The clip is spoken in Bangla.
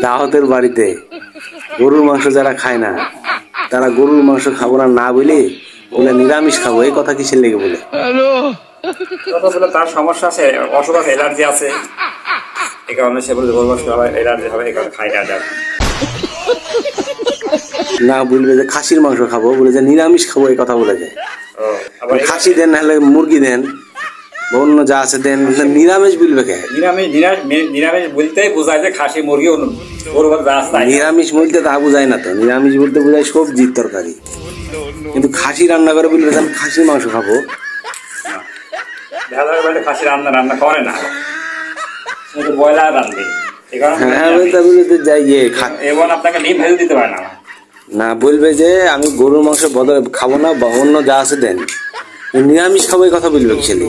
দাওয়াতের বাড়িতে গরুর মাংস যারা খায় না তারা গরুর মাংস খাবো না না বলে বলে নিরামিষ খাবো, এই কথা কিসের লেগে বলে? তার সমস্যা আছে, অসুখ আছে, অ্যালার্জি আছে, এই কারণে সে বলে গরুর মাংস অ্যালার্জি হবে, এই কারণে খাই না। না বলবে যে খাসির মাংস খাবো, বলে যে নিরামিষ খাবো, এই কথা বলে যায়। খাসি দেন নাহলে মুরগি দেন বা অন্য যা আছে দেন, নিরামিষ বলবে কে? নিরামিষ বলতেই বোঝায় যে খাসি মুরগি গরু যা আছে। নিরামিষ বলতে তা বোঝায় না তো, নিরামিষ বলতে বোঝায় সবজির তরকারি। কিন্তু খাসি রান্না করে বলবে যে আমি খাসির মাংস খাবো। খাসি রান্না করে না, ব্রয়লার রান্ধে, আপনাকে ডিম ভেজে দিতে পারে না। না বলবে যে আমি গরুর মাংস বদলে খাবো না বা অন্য যা আছে দেন, নিরামিষ খাবো, এই কথা বলবে ছেলে।